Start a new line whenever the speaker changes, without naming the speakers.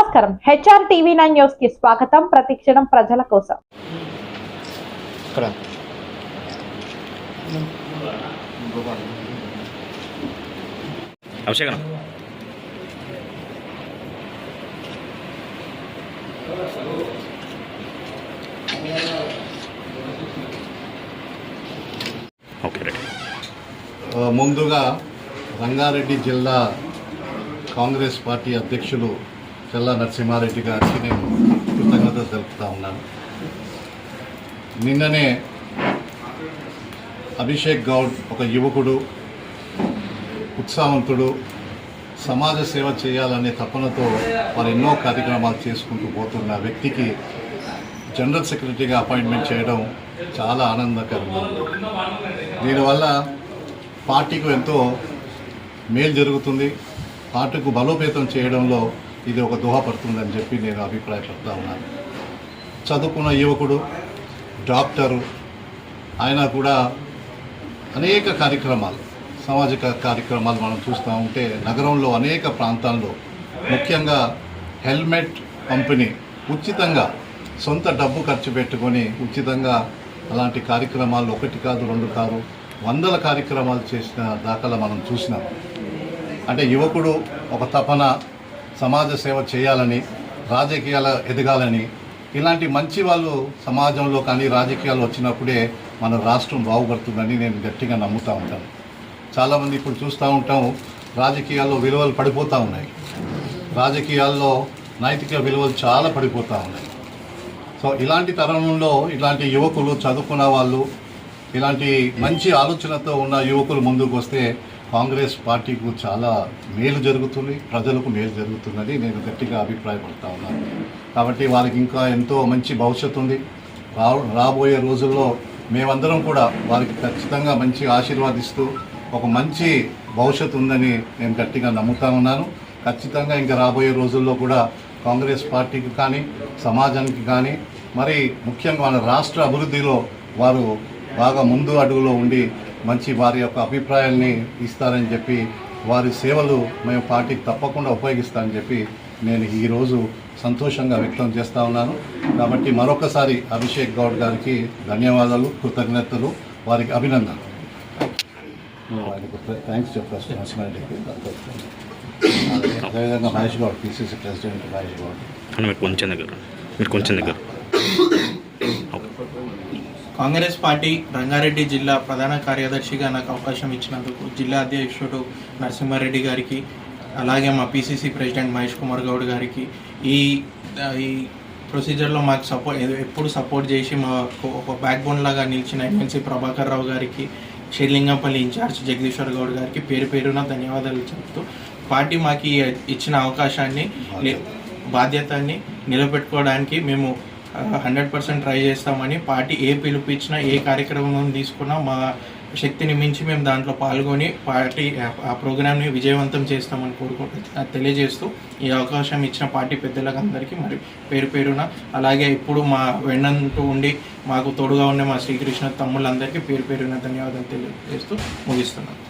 నమస్కారం. HR TV9 news కి స్వాగతం. ప్రతిక్షణం ప్రజల కోసం.
ముందుగా రంగారెడ్డి జిల్లా కాంగ్రెస్ పార్టీ అధ్యక్షులు చెల్లా నరసింహారెడ్డి గారికి నేను కృతజ్ఞతలు తెలుపుతా ఉన్నాను. నిన్ననే అభిషేక్ గౌడ్ ఒక యువకుడు, ఉత్సాహవంతుడు, సమాజ సేవ చేయాలనే తపనతో వారు ఎన్నో కార్యక్రమాలు చేసుకుంటూ పోతున్న వ్యక్తికి జనరల్ సెక్రటరీగా అపాయింట్మెంట్ చేయడం చాలా ఆనందకరంగా ఉంది. దీనివల్ల పార్టీకు ఎంతో మేలు జరుగుతుంది, పార్టీకు బలోపేతం చేయడంలో ఇది ఒక దోహపడుతుందని చెప్పి నేను అభిప్రాయపడుతూ ఉన్నాను. చదువుకున్న యువకుడు, డాక్టరు, ఆయన కూడా అనేక కార్యక్రమాలు, సామాజిక కార్యక్రమాలు మనం చూస్తూ ఉంటే నగరంలో అనేక ప్రాంతాల్లో ముఖ్యంగా హెల్మెట్ పంపిణీ ఉచితంగా సొంత డబ్బు ఖర్చు పెట్టుకొని ఉచితంగా అలాంటి కార్యక్రమాలు ఒకటి కాదు, రెండు కాదు, వందల కార్యక్రమాలు చేసిన దాఖలా మనం చూసినాం. అంటే యువకుడు ఒక తపన, సమాజ సేవ చేయాలని, రాజకీయాలు ఎదగాలని, ఇలాంటి మంచి వాళ్ళు సమాజంలో కానీ రాజకీయాలు వచ్చినప్పుడే మన రాష్ట్రం బాగుపడుతుందని నేను గట్టిగా నమ్ముతూ ఉంటాను. చాలామంది ఇప్పుడు చూస్తూ ఉంటాం, రాజకీయాల్లో విలువలు పడిపోతూ ఉన్నాయి, రాజకీయాల్లో నైతిక విలువలు చాలా పడిపోతూ ఉన్నాయి. సో ఇలాంటి తరుణంలో ఇలాంటి యువకులు, చదువుకున్న వాళ్ళు, ఇలాంటి మంచి ఆలోచనతో ఉన్న యువకులు ముందుకు వస్తే కాంగ్రెస్ పార్టీకు చాలా మేలు జరుగుతుంది, ప్రజలకు మేలు జరుగుతుందని నేను గట్టిగా అభిప్రాయపడుతూ ఉన్నాను. కాబట్టి వారికి ఇంకా ఎంతో మంచి భవిష్యత్తు ఉంది. రాబోయే రోజుల్లో మేమందరం కూడా వారికి ఖచ్చితంగా మంచి ఆశీర్వాదిస్తూ ఒక మంచి భవిష్యత్తు ఉందని నేను గట్టిగా నమ్ముతా ఉన్నాను. ఖచ్చితంగా ఇంకా రాబోయే రోజుల్లో కూడా కాంగ్రెస్ పార్టీకి కానీ, సమాజానికి కానీ, మరి ముఖ్యంగా మన రాష్ట్ర అభివృద్ధిలో వారు బాగా ముందు అడుగులో ఉండి మంచి వారి యొక్క అభిప్రాయాల్ని ఇస్తారని చెప్పి, వారి సేవలు మేము పార్టీకి తప్పకుండా ఉపయోగిస్తామని చెప్పి నేను ఈరోజు సంతోషంగా వ్యక్తం చేస్తూ ఉన్నాను. కాబట్టి మరొకసారి అభిషేక్ గౌడ్ గారికి ధన్యవాదాలు, కృతజ్ఞతలు, వారికి అభినందనలు. ఆయనకు థ్యాంక్స్ చెప్పాల్సిన నరసింహారెడ్డికి, అదేవిధంగా Mahesh Goud, PCC president Mahesh Goud.
Congress party Rangareddy జిల్లా ప్రధాన కార్యదర్శిగా నాకు అవకాశం ఇచ్చినందుకు జిల్లా అధ్యక్షుడు నరసింహారెడ్డి గారికి, అలాగే మా PCC ప్రెసిడెంట్ మహేష్ కుమార్ గౌడ్ గారికి, ఈ ప్రొసీజర్లో మాకు ఎప్పుడు సపోర్ట్ చేసి మాకు ఒక బ్యాక్ బోన్ లాగా నిలిచిన MNC ప్రభాకర్ రావు గారికి, షేర్లింగంపల్లి ఇన్ఛార్జ్ జగదీశ్వర్ గౌడ్ గారికి పేరు పేరున ధన్యవాదాలు చెప్తూ, పార్టీ మాకు ఇచ్చిన అవకాశాన్ని, బాధ్యతని నిలబెట్టుకోవడానికి మేము 100% ట్రై చేస్తామని, పార్టీ ఏ పిలుపు ఇచ్చినా, ఏ కార్యక్రమం తీసుకున్నా మా శక్తిని మించి మేము దాంట్లో పాల్గొని పార్టీ ఆ ప్రోగ్రామ్ని విజయవంతం చేస్తామని తెలియజేస్తూ, ఈ అవకాశం ఇచ్చిన పార్టీ పెద్దలకు అందరికీ మరి పేరు పేరున, అలాగే ఇప్పుడు మా వెన్నంటూ ఉండి మాకు తోడుగా ఉన్న మా శ్రీకృష్ణ తమ్ముళ్ళందరికీ పేరు పేరున ధన్యవాదాలు తెలియజేస్తూ ముగిస్తున్నాను.